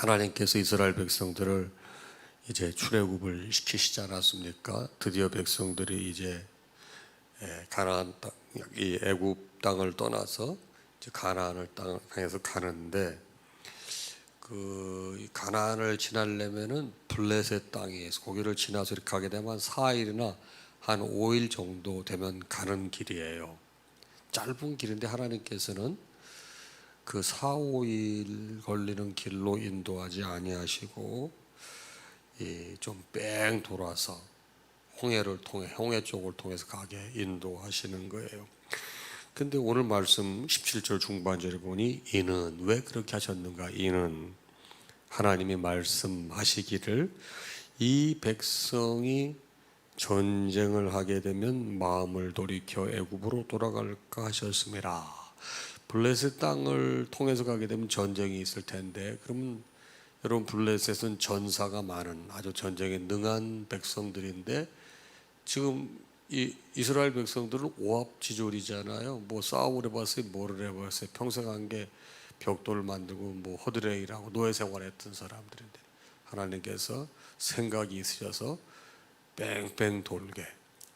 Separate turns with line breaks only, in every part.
하나님께서 이스라엘 백성들을 이제 출애굽을 시키시지 않았습니까? 드디어 백성들이 이제 가나안 땅, 이 애굽 땅을 떠나서 이제 가나안을 땅에서 가는데 그 가나안을 지나려면은 블레셋 땅에서 거기를 지나서 이렇게 가게 되면 4일이나 한 5일 정도 되면 가는 길이에요. 짧은 길인데 하나님께서는 그 4, 5일 걸리는 길로 인도하지 아니하시고 좀 뺑 돌아서 홍해 쪽을 통해서 가게 인도하시는 거예요. 근데 오늘 말씀 17절 중반절에 보니 이는 왜 그렇게 하셨는가? 이는 하나님이 말씀하시기를 이 백성이 전쟁을 하게 되면 마음을 돌이켜 애굽으로 돌아갈까 하셨음이라. 블레셋 땅을 통해서 가게 되면 전쟁이 있을 텐데, 그러면 여러분 블레셋은 전사가 많은 아주 전쟁에 능한 백성들인데 지금 이 이스라엘 백성들은 오합지졸이잖아요. 뭐 싸움을 해봤어요, 뭐를 해봤어요. 평생 한 게 벽돌을 만들고 뭐 허드레일하고 노예 생활했던 사람들인데 하나님께서 생각이 있으셔서 뺑뺑 돌게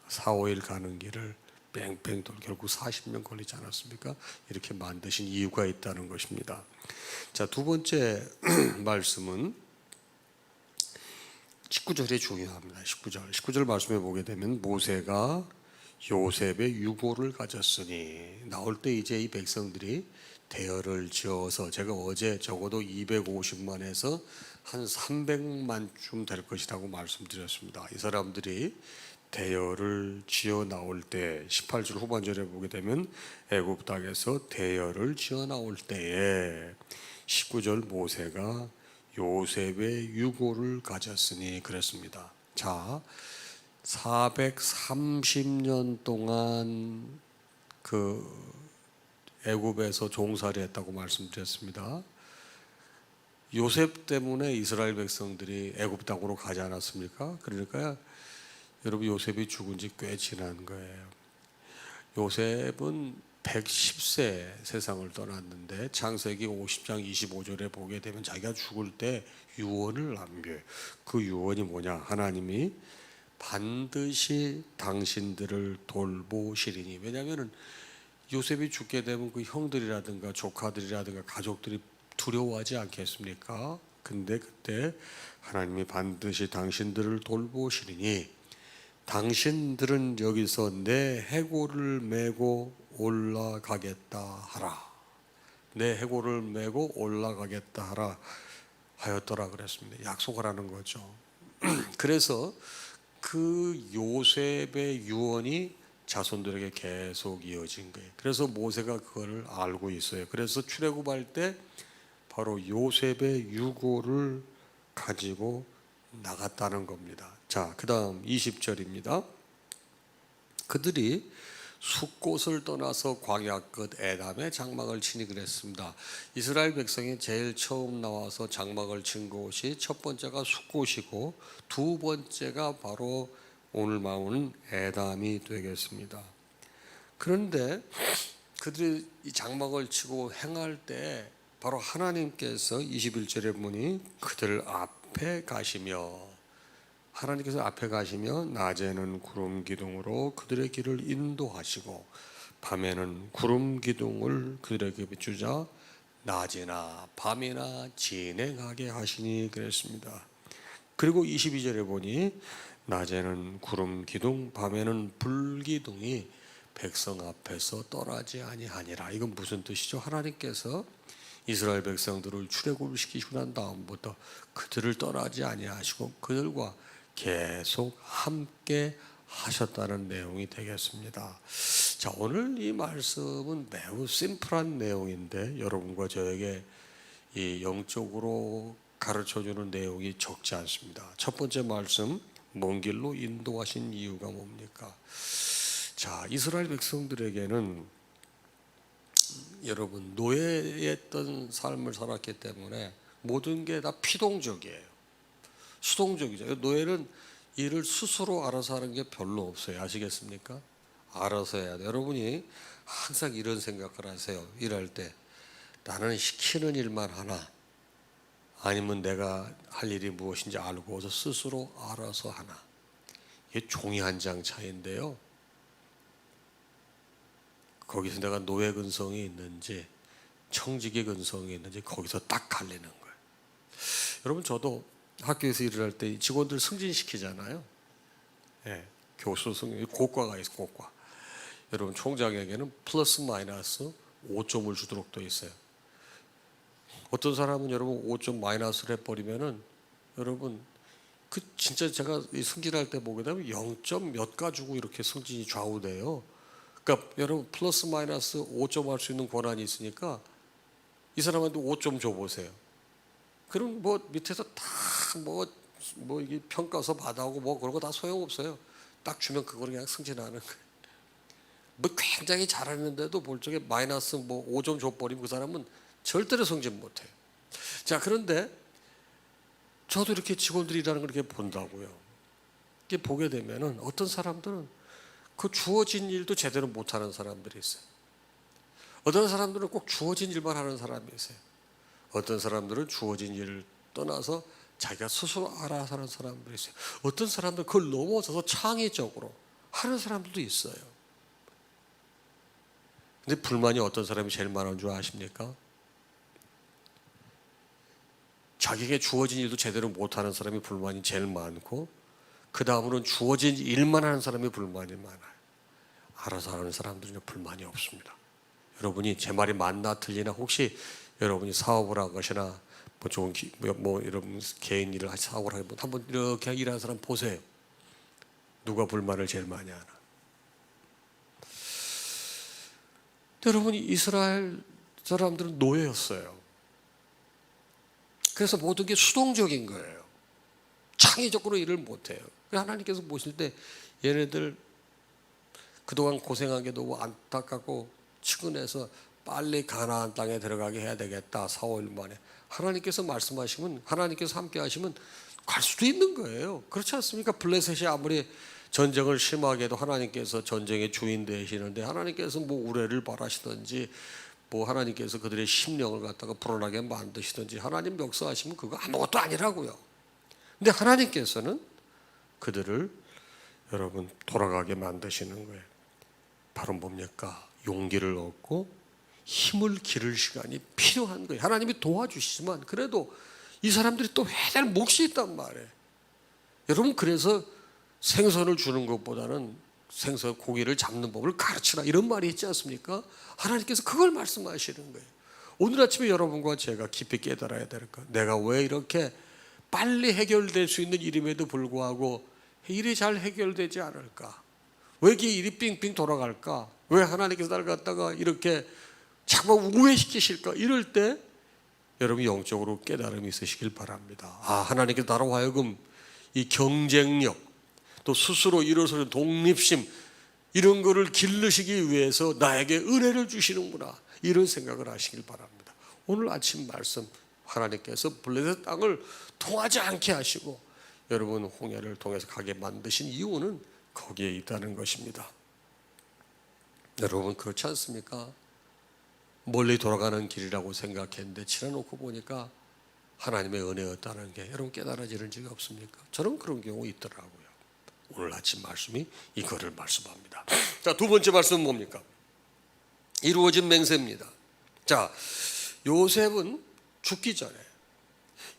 4, 5일 가는 길을 뺑뺑 돌 결국 40년 걸리지 않았습니까? 이렇게 만드신 이유가 있다는 것입니다. 자, 두 번째 말씀은 19절이 중요합니다. 19절 말씀에 보게 되면 모세가 요셉의 유고를 가졌으니 나올 때 이제 이 백성들이 대열을 지어서 제가 어제 적어도 250만에서 한 300만쯤 될 것이라고 말씀드렸습니다. 이 사람들이 대열을 지어 나올 때 18절 후반절에 보게 되면 애굽 땅에서 대열을 지어 나올 때에 19절 모세가 요셉의 유고를 가졌으니 그랬습니다. 자, 430년 동안 그 애굽에서 종살이 했다고 말씀드렸습니다. 요셉 때문에 이스라엘 백성들이 애굽 땅으로 가지 않았습니까? 그러니까 여러분 요셉이 죽은 지 꽤 지난 거예요. 요셉은 110세 세상을 떠났는데 창세기 50장 25절에 보게 되면 자기가 죽을 때 유언을 남겨요. 그 유언이 뭐냐? 하나님이 반드시 당신들을 돌보시리니. 왜냐하면 요셉이 죽게 되면 그 형들이라든가 조카들이라든가 가족들이 두려워하지 않겠습니까? 근데 그때 하나님이 반드시 당신들을 돌보시리니 당신들은 여기서 내 해골을 메고 올라가겠다 하라. 내 해골을 메고 올라가겠다 하라 하였더라 그랬습니다. 약속하라는 거죠. 그래서 그 요셉의 유언이 자손들에게 계속 이어진 거예요. 그래서 모세가 그거를 알고 있어요. 그래서 출애굽할 때 바로 요셉의 유고를 가지고 나갔다는 겁니다. 자, 그 다음 20절입니다. 그들이 숫곳을 떠나서 광야 끝 에담에 장막을 치니 그랬습니다. 이스라엘 백성이 제일 처음 나와서 장막을 친 곳이 첫 번째가 숫곳이고 두 번째가 바로 오늘 나오는 에담이 되겠습니다. 그런데 그들이 이 장막을 치고 행할 때 바로 하나님께서 21절에 보니 그들 앞에 가시며 하나님께서 앞에 가시며 낮에는 구름 기둥으로 그들의 길을 인도하시고 밤에는 구름 기둥을 그들에게 비추자 낮이나 밤이나 진행하게 하시니 그랬습니다. 그리고 22절에 보니 낮에는 구름 기둥 밤에는 불 기둥이 백성 앞에서 떠나지 아니하니라. 이건 무슨 뜻이죠? 하나님께서 이스라엘 백성들을 출애굽을 시키시고 난 다음부터 그들을 떠나지 아니하시고 그들과 계속 함께 하셨다는 내용이 되겠습니다. 자, 오늘 이 말씀은 매우 심플한 내용인데 여러분과 저에게 이 영적으로 가르쳐주는 내용이 적지 않습니다. 첫 번째 말씀, 먼 길로 인도하신 이유가 뭡니까? 자, 이스라엘 백성들에게는 여러분 노예였던 삶을 살았기 때문에 모든 게 다 피동적이에요. 수동적이죠. 노예는 일을 스스로 알아서 하는 게 별로 없어요. 아시겠습니까? 알아서 해야 돼요. 여러분이 항상 이런 생각을 하세요. 일할 때 나는 시키는 일만 하나 아니면 내가 할 일이 무엇인지 알고서 스스로 알아서 하나. 이게 종이 한 장 차이인데요. 거기서 내가 노예 근성이 있는지 청직의 근성이 있는지 거기서 딱 갈리는 거예요. 여러분, 저도 학교에서 일을 할 때 직원들 승진시키잖아요. 예, 교수 승진, 고과가 있어요. 고과. 여러분, 총장에게는 플러스 마이너스 5점을 주도록 돼 있어요. 어떤 사람은 여러분 5점 마이너스를 해버리면은 여러분 그 진짜 제가 승진할 때 보게 되면 0점 몇 가지고 이렇게 승진이 좌우돼요. 그러니까 여러분 플러스 마이너스 5점 할 수 있는 권한이 있으니까 이 사람한테 5점 줘보세요. 그럼 뭐 밑에서 다 뭐 이게 평가서 받아오고 뭐 그런 거 다 소용없어요. 딱 주면 그걸 그냥 승진하는 거예요. 뭐 굉장히 잘하는데도 볼 적에 마이너스 뭐 5점 줘버리면 그 사람은 절대로 승진 못해요. 자, 그런데 저도 이렇게 직원들이 일하는 걸 이렇게 본다고요. 이렇게 보게 되면은 어떤 사람들은 그 주어진 일도 제대로 못하는 사람들이 있어요. 어떤 사람들은 꼭 주어진 일만 하는 사람이 있어요. 어떤 사람들은 주어진 일을 떠나서 자기가 스스로 알아서 하는 사람들이 있어요. 어떤 사람들은 그걸 넘어서서 창의적으로 하는 사람들도 있어요. 근데 불만이 어떤 사람이 제일 많은 줄 아십니까? 자기에게 주어진 일도 제대로 못하는 사람이 불만이 제일 많고, 그 다음으로는 주어진 일만 하는 사람이 불만이 많아요. 알아서 하는 사람들은 불만이 없습니다. 여러분이 제 말이 맞나 틀리나, 혹시 여러분이 사업을 하거나 뭐 좋은 뭐 이런 개인 일을 사업을 하면 한번 이렇게 일하는 사람 보세요. 누가 불만을 제일 많이 하나? 여러분이 이스라엘 사람들은 노예였어요. 그래서 모든 게 수동적인 거예요. 창의적으로 일을 못해요. 하나님께서 보실 때 얘네들 그동안 고생한 게 너무 안타깝고 측은해서 빨리 가나안 땅에 들어가게 해야 되겠다. 4, 5일 만에 하나님께서 말씀하시면, 하나님께서 함께 하시면 갈 수도 있는 거예요. 그렇지 않습니까? 블레셋이 아무리 전쟁을 심하게 해도 하나님께서 전쟁의 주인 되시는데, 하나님께서 뭐 우레를 바라시든지 뭐 하나님께서 그들의 심령을 갖다가 불안하게 만드시든지 하나님 역사하시면 그거 아무것도 아니라고요. 근데 하나님께서는 그들을 여러분 돌아가게 만드시는 거예요. 바로 뭡니까? 용기를 얻고 힘을 기를 시간이 필요한 거예요. 하나님이 도와주시지만 그래도 이 사람들이 또 해야 될 몫이 있단 말이에요. 여러분, 그래서 생선을 주는 것보다는 생선 고기를 잡는 법을 가르치라, 이런 말이 있지 않습니까? 하나님께서 그걸 말씀하시는 거예요. 오늘 아침에 여러분과 제가 깊이 깨달아야 될 것, 내가 왜 이렇게 빨리 해결될 수 있는 일임에도 불구하고 일이 잘 해결되지 않을까? 왜 이게 일이 빙빙 돌아갈까? 왜 하나님께서 나를 갖다가 이렇게 자꾸 우회시키실까? 이럴 때 여러분 영적으로 깨달음이 있으시길 바랍니다. 아, 하나님께서 나로 하여금 이 경쟁력, 또 스스로 일어서는 독립심, 이런 거를 기르시기 위해서 나에게 은혜를 주시는구나, 이런 생각을 하시길 바랍니다. 오늘 아침 말씀, 하나님께서 블레셋 땅을 통하지 않게 하시고 여러분 홍해를 통해서 가게 만드신 이유는 거기에 있다는 것입니다. 여러분, 그렇지 않습니까? 멀리 돌아가는 길이라고 생각했는데 지나놓고 보니까 하나님의 은혜였다는 게 여러분 깨달아지는 적이 없습니까? 저는 그런 경우 있더라고요. 오늘 아침 말씀이 이거를 말씀합니다. 자, 두 번째 말씀은 뭡니까? 이루어진 맹세입니다. 자, 요셉은 죽기 전에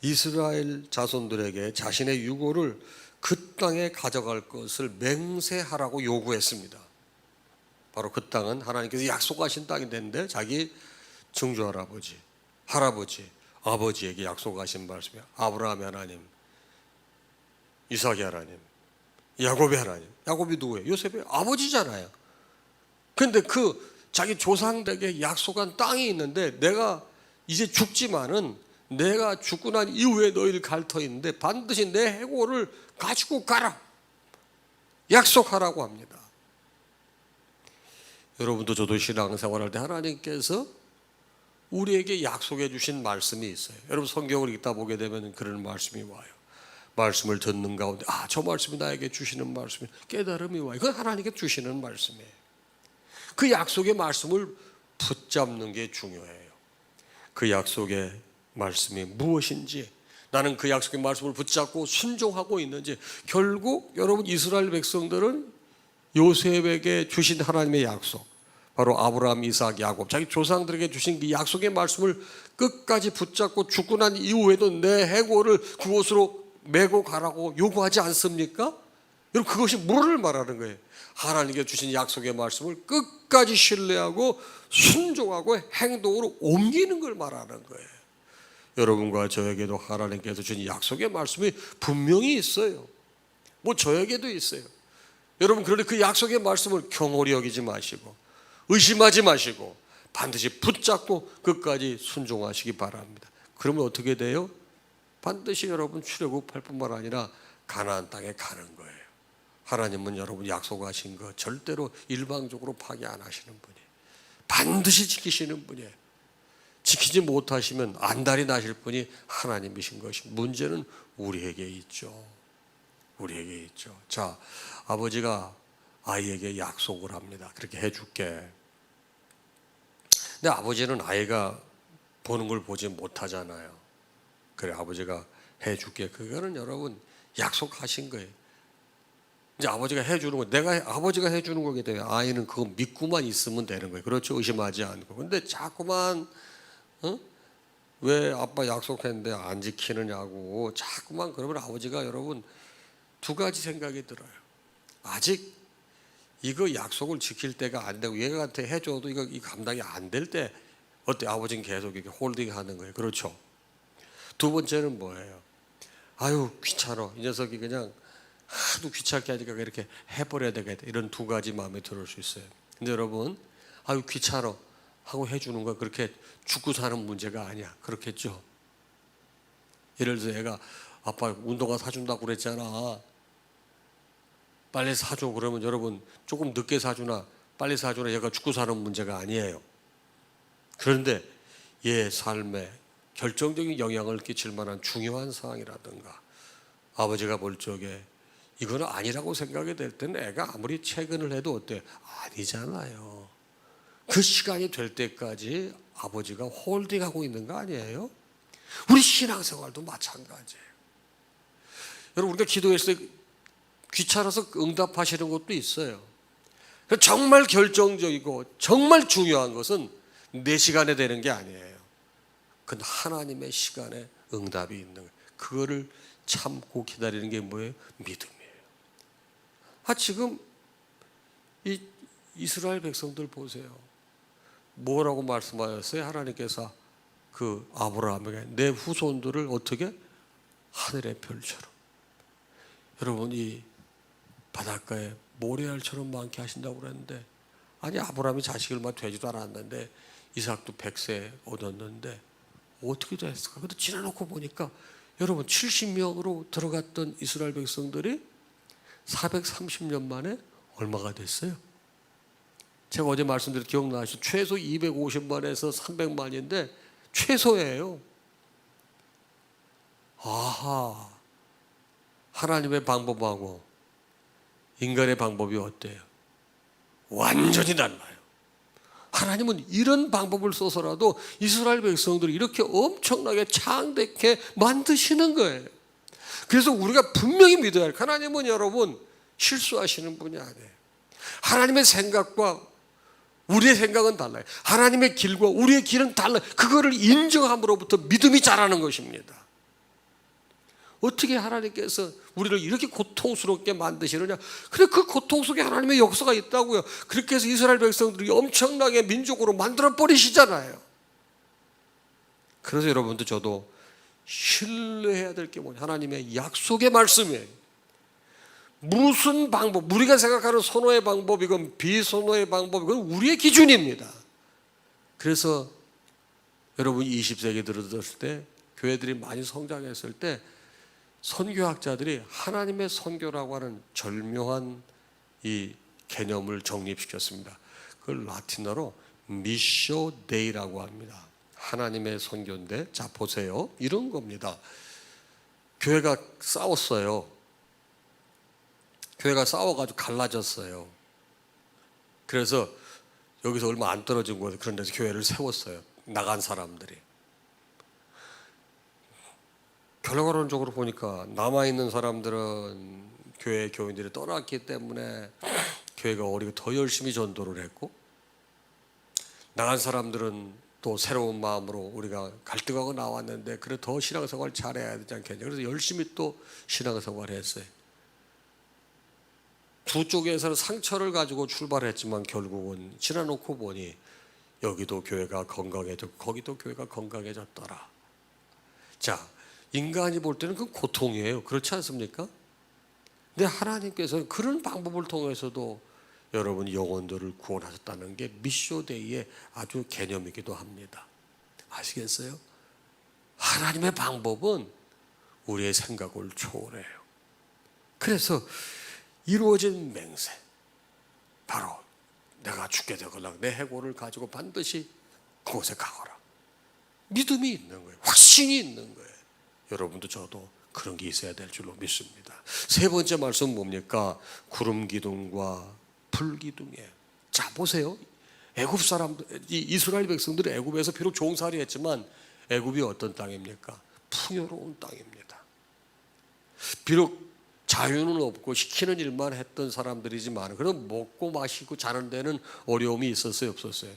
이스라엘 자손들에게 자신의 유고를 그 땅에 가져갈 것을 맹세하라고 요구했습니다. 바로 그 땅은 하나님께서 약속하신 땅이 됐는데 자기 증조할아버지, 할아버지, 아버지에게 약속하신 말씀이야. 아브라함의 하나님, 이삭의 하나님, 야곱의 하나님. 야곱이 누구예요? 요셉의 아버지잖아요. 그런데 그 자기 조상들에게 약속한 땅이 있는데, 내가 이제 죽지만은 내가 죽고 난 이후에 너희를 갈 터인데 반드시 내 해골을 가지고 가라, 약속하라고 합니다. 여러분도 저도 신앙생활할 때 하나님께서 우리에게 약속해 주신 말씀이 있어요. 여러분 성경을 읽다 보게 되면 그런 말씀이 와요. 말씀을 듣는 가운데 저 말씀이 나에게 주시는 말씀이, 깨달음이 와요. 그건 하나님께 주시는 말씀이에요. 그 약속의 말씀을 붙잡는 게 중요해요. 그 약속의 말씀이 무엇인지, 나는 그 약속의 말씀을 붙잡고 순종하고 있는지. 결국 여러분, 이스라엘 백성들은 요셉에게 주신 하나님의 약속, 바로 아브라함, 이삭, 야곱, 자기 조상들에게 주신 그 약속의 말씀을 끝까지 붙잡고 죽고 난 이후에도 내 해골을 그곳으로 메고 가라고 요구하지 않습니까? 여러분, 그것이 뭐를 말하는 거예요? 하나님께 주신 약속의 말씀을 끝까지 신뢰하고 순종하고 행동으로 옮기는 걸 말하는 거예요. 여러분과 저에게도 하나님께서 주신 약속의 말씀이 분명히 있어요. 뭐 저에게도 있어요. 여러분, 그런데 그 약속의 말씀을 경홀히 여기지 마시고 의심하지 마시고 반드시 붙잡고 끝까지 순종하시기 바랍니다. 그러면 어떻게 돼요? 반드시 여러분 출애굽할 뿐만 아니라 가나안 땅에 가는 거예요. 하나님은 여러분 약속하신 거 절대로 일방적으로 파기 안 하시는 분이에요. 반드시 지키시는 분이에요. 지키지 못하시면 안달이 나실 분이 하나님이신 것이, 문제는 우리에게 있죠. 우리에게 있죠. 자, 아버지가 아이에게 약속을 합니다. 그렇게 해줄게. 근데 아버지는 아이가 보는 걸 보지 못하잖아요. 그래, 아버지가 해줄게. 그거는 여러분 약속하신 거예요. 이제 아버지가 해주는 거, 내가 아버지가 해주는 거기 때문에 아이는 그거 믿고만 있으면 되는 거예요. 그렇죠? 의심하지 않고. 근데 자꾸만 왜 아빠 약속했는데 안 지키느냐고 자꾸만 그러면 아버지가 여러분 두 가지 생각이 들어요. 아직 이거 약속을 지킬 때가 안 되고 얘한테 해줘도 이거 감당이 안 될 때 어때? 아버지는 계속 이렇게 홀딩하는 거예요. 그렇죠? 두 번째는 뭐예요? 아유 귀찮아, 이 녀석이 그냥 하도 귀찮게 하니까 이렇게 해버려야 되겠다, 이런 두 가지 마음에 들을 수 있어요. 근데 여러분, 아유 귀찮아 하고 해주는 거 그렇게 죽고 사는 문제가 아니야. 그렇겠죠? 예를 들어서 애가 아빠 운동화 사준다고 그랬잖아, 빨리 사줘. 그러면 여러분 조금 늦게 사주나 빨리 사주나 얘가 죽고 사는 문제가 아니에요. 그런데 얘 삶에 결정적인 영향을 끼칠 만한 중요한 상황이라든가 아버지가 볼 적에 이거는 아니라고 생각이 될 때는 애가 아무리 채근을 해도 어때? 아니잖아요. 그 시간이 될 때까지 아버지가 홀딩하고 있는 거 아니에요? 우리 신앙생활도 마찬가지예요. 여러분, 우리가 기도했을 때 귀찮아서 응답하시는 것도 있어요. 정말 결정적이고 정말 중요한 것은 내 시간에 되는 게 아니에요. 그건 하나님의 시간에 응답이 있는 거예요. 그거를 참고 기다리는 게 뭐예요? 믿음이에요. 지금 이 이스라엘 백성들 보세요. 뭐라고 말씀하셨어요? 하나님께서 그 아브라함에게 내 후손들을 어떻게? 하늘의 별처럼. 여러분, 이 바닷가에 모래알처럼 많게 하신다고 그랬는데, 아니 아브라함이 자식을 얼마 되지도 않았는데 이삭도 100세 얻었는데 어떻게 됐을까? 근데 지나놓고 보니까 여러분 70명으로 들어갔던 이스라엘 백성들이 430년 만에 얼마가 됐어요? 제가 어제 말씀드린 기억나시죠? 최소 250만에서 300만인데 최소예요. 아하, 하나님의 방법하고 인간의 방법이 어때요? 완전히 달라요. 하나님은 이런 방법을 써서라도 이스라엘 백성들을 이렇게 엄청나게 창대케 만드시는 거예요. 그래서 우리가 분명히 믿어야 할, 하나님은 여러분 실수하시는 분이 아니에요. 하나님의 생각과 우리의 생각은 달라요. 하나님의 길과 우리의 길은 달라요. 그거를 인정함으로부터 믿음이 자라는 것입니다. 어떻게 하나님께서 우리를 이렇게 고통스럽게 만드시느냐? 그래, 그 고통 속에 하나님의 역사가 있다고요. 그렇게 해서 이스라엘 백성들이 엄청나게 민족으로 만들어 버리시잖아요. 그래서 여러분도 저도 신뢰해야 될 게 뭐냐? 하나님의 약속의 말씀이에요. 무슨 방법, 우리가 생각하는 선호의 방법이건 비선호의 방법이건 우리의 기준입니다. 그래서 여러분 20세기 들어섰을 때, 교회들이 많이 성장했을 때 선교학자들이 하나님의 선교라고 하는 절묘한 이 개념을 정립시켰습니다. 그걸 라틴어로 미쇼 데이라고 합니다. 하나님의 선교인데, 자 보세요, 이런 겁니다. 교회가 싸웠어요. 교회가 싸워가지고 갈라졌어요. 그래서 여기서 얼마 안 떨어진 곳에 그런 데서 교회를 세웠어요. 나간 사람들이. 결과론적으로 보니까 남아있는 사람들은 교회 교인들이 떠났기 때문에 교회가 오히려 더 열심히 전도를 했고, 나간 사람들은 또 새로운 마음으로 우리가 갈등하고 나왔는데 그래 더 신앙생활 잘해야 되지 않겠냐, 그래서 열심히 또 신앙생활을 했어요. 두 쪽에서는 상처를 가지고 출발했지만 결국은 지나놓고 보니 여기도 교회가 건강해졌고 거기도 교회가 건강해졌더라. 자, 인간이 볼 때는 그건 고통이에요. 그렇지 않습니까? 근데 하나님께서는 그런 방법을 통해서도 여러분 영혼들을 구원하셨다는 게 미쇼데이의 아주 개념이기도 합니다. 아시겠어요? 하나님의 방법은 우리의 생각을 초월해요. 그래서 이루어진 맹세, 바로 내가 죽게 되거나 내 해고를 가지고 반드시 그곳에 가거라. 믿음이 있는 거예요. 확신이 있는 거예요. 여러분도 저도 그런 게 있어야 될 줄로 믿습니다. 세 번째 말씀 뭡니까? 구름 기둥과 불 기둥이에요. 자, 보세요. 애굽 사람들, 이스라엘 백성들이 애굽에서 비록 종살이 했지만 애굽이 어떤 땅입니까? 풍요로운 땅입니다. 비록 자유는 없고 시키는 일만 했던 사람들이지만 그래도 먹고 마시고 자는 데는 어려움이 있었어요, 없었어요?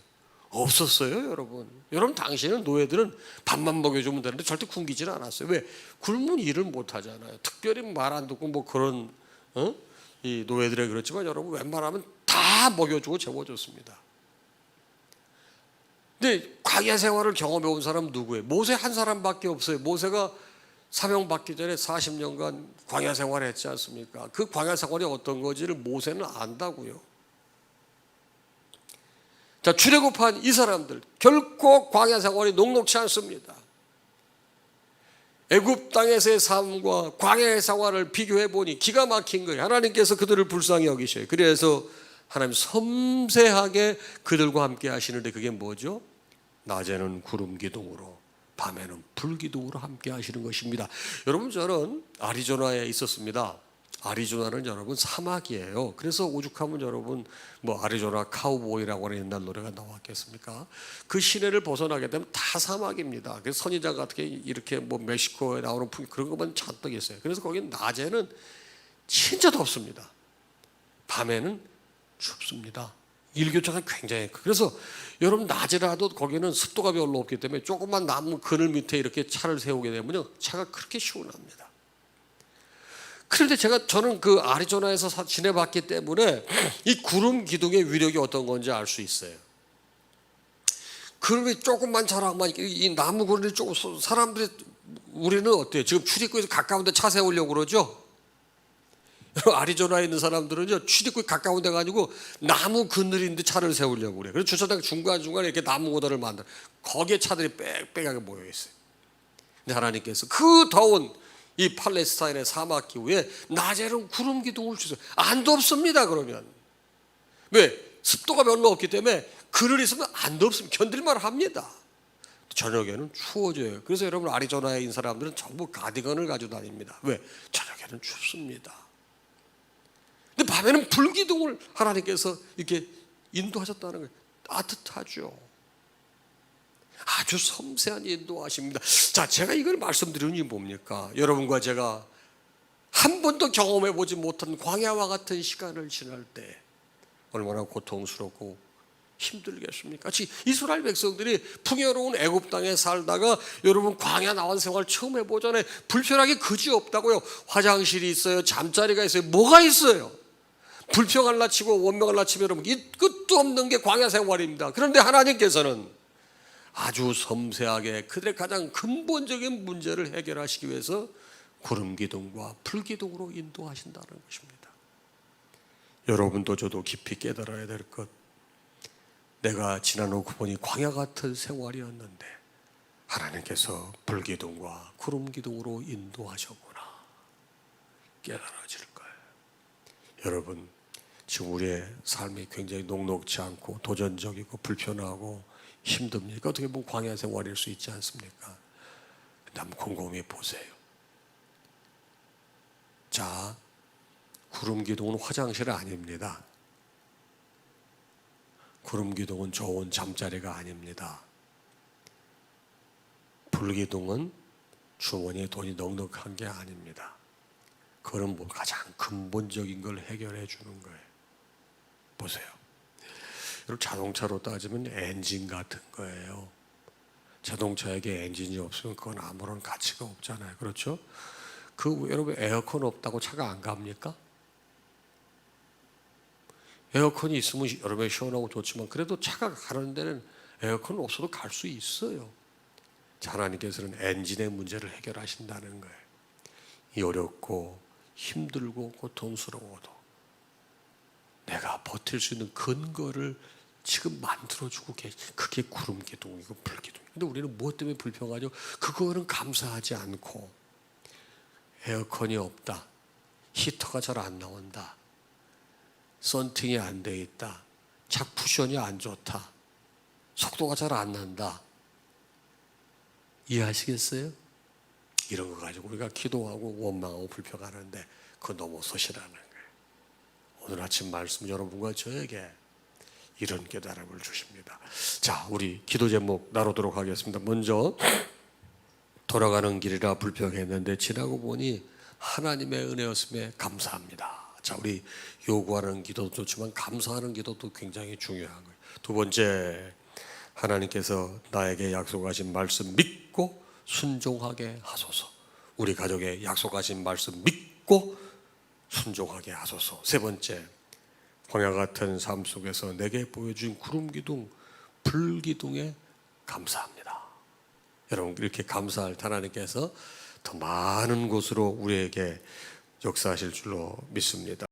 없었어요, 여러분. 여러분, 당신은 노예들은 밥만 먹여주면 되는데 절대 굶기지는 않았어요. 왜? 굶은 일을 못 하잖아요. 특별히 말 안 듣고 뭐 그런 이 노예들에 그렇지만 여러분 웬만하면 다 먹여주고 재워줬습니다. 근데 광야 생활을 경험해 온 사람 누구예요? 모세 한 사람밖에 없어요. 모세가 사명 받기 전에 40년간 광야 생활을 했지 않습니까? 그 광야 생활이 어떤 건지를 모세는 안다고요. 자, 출애굽한 이 사람들 결코 광야 생활이 녹록치 않습니다. 애굽 땅에서의 삶과 광야의 생활을 비교해 보니 기가 막힌 거예요. 하나님께서 그들을 불쌍히 여기셔요. 그래서 하나님 섬세하게 그들과 함께 하시는데 그게 뭐죠? 낮에는 구름 기둥으로 밤에는 불 기둥으로 함께 하시는 것입니다. 여러분, 저는 아리조나에 있었습니다. 아리조나는 여러분 사막이에요. 그래서 오죽하면 여러분 뭐 아리조나 카우보이라고 하는 옛날 노래가 나왔겠습니까? 그 시내를 벗어나게 되면 다 사막입니다. 그래서 선인장 같은 게 이렇게 뭐 멕시코에 나오는 그런 것만 잔뜩 있어요. 그래서 거기 낮에는 진짜 덥습니다. 밤에는 춥습니다. 일교차가 굉장히 커요. 그래서 여러분 낮이라도 거기는 습도가 별로 없기 때문에 조금만 나무 그늘 밑에 이렇게 차를 세우게 되면요 차가 그렇게 시원합니다. 그런데 저는 그 아리조나에서 지내봤기 때문에 이 구름 기둥의 위력이 어떤 건지 알 수 있어요. 그룹이 조금만 자라면 이 나무 그늘이 조금 사람들이 우리는 어때요? 지금 출입구에서 가까운데 차 세우려고 그러죠? 아리조나에 있는 사람들은요 출입구에 가까운 데가 아니고 나무 그늘인데 차를 세우려고 그래요. 그래서 주차장 중간중간에 이렇게 나무 고다를 만들어 거기에 차들이 빽빽하게 모여 있어요. 근데 하나님께서 그 더운 이 팔레스타인의 사막 기후에 낮에는 구름 기둥을 주세요. 안 덥습니다. 그러면 왜? 습도가 별로 없기 때문에 그늘 있으면 안 덥습니다. 견딜만 합니다. 저녁에는 추워져요. 그래서 여러분 아리조나에 있는 사람들은 전부 가디건을 가지고 다닙니다. 왜? 저녁에는 춥습니다. 근데 밤에는 불기둥을 하나님께서 이렇게 인도하셨다는 거예요. 따뜻하죠. 아주 섬세한 인도하십니다. 자, 제가 이걸 말씀드리는 게 뭡니까? 여러분과 제가 한 번도 경험해 보지 못한 광야와 같은 시간을 지날 때 얼마나 고통스럽고 힘들겠습니까? 같이 이스라엘 백성들이 풍요로운 애굽 땅에 살다가 여러분 광야 나온 생활 처음 해보잖아요. 불편하게 그지 없다고요. 화장실이 있어요. 잠자리가 있어요. 뭐가 있어요? 불평을 낮추고 원명을 낮추면 여러분 이 끝도 없는 게 광야 생활입니다. 그런데 하나님께서는 아주 섬세하게 그들의 가장 근본적인 문제를 해결하시기 위해서 구름 기둥과 불 기둥으로 인도하신다는 것입니다. 여러분도 저도 깊이 깨달아야 될 것, 내가 지나놓고 보니 광야 같은 생활이었는데 하나님께서 불 기둥과 구름 기둥으로 인도하셨구나 깨달아질 거예요. 여러분, 지금 우리의 삶이 굉장히 녹록지 않고 도전적이고 불편하고 힘듭니까? 어떻게 보면 광야 생활일 수 있지 않습니까? 근데 한번 곰곰이 보세요. 자, 구름 기둥은 화장실 아닙니다. 구름 기둥은 좋은 잠자리가 아닙니다. 불 기둥은 주머니에 돈이 넉넉한 게 아닙니다. 그거는 뭐 가장 근본적인 걸 해결해 주는 거예요. 보세요. 여러분, 자동차로 따지면 엔진 같은 거예요. 자동차에게 엔진이 없으면 그건 아무런 가치가 없잖아요. 그렇죠? 여러분, 에어컨 없다고 차가 안 갑니까? 에어컨이 있으면 여러분 시원하고 좋지만 그래도 차가 가는 데는 에어컨 없어도 갈 수 있어요. 자, 하나님께서는 엔진의 문제를 해결하신다는 거예요. 이 어렵고 힘들고 고통스러워도 내가 버틸 수 있는 근거를 지금 만들어주고 계시. 그게 구름기둥이고 불기둥. 근데 우리는 무엇 때문에 불평하죠? 그거는 감사하지 않고 에어컨이 없다, 히터가 잘 안 나온다, 썬팅이 안 돼 있다, 착 쿠션이 안 좋다, 속도가 잘 안 난다. 이해하시겠어요? 이런 거 가지고 우리가 기도하고 원망하고 불평하는데 그거 넘어서시라는 거예요. 오늘 아침 말씀 여러분과 저에게 이런 깨달음을 주십니다. 자, 우리 기도 제목 나누도록 하겠습니다. 먼저 돌아가는 길이라 불평했는데 지나고 보니 하나님의 은혜였음에 감사합니다. 자, 우리 요구하는 기도도 좋지만 감사하는 기도도 굉장히 중요한 거예요. 두 번째, 하나님께서 나에게 약속하신 말씀 믿고 순종하게 하소서. 우리 가족에 약속하신 말씀 믿고 순종하게 하소서. 세 번째, 광야 같은 삶 속에서 내게 보여준 구름기둥, 불기둥에 감사합니다. 여러분, 이렇게 감사할 때 하나님께서 더 많은 곳으로 우리에게 역사하실 줄로 믿습니다.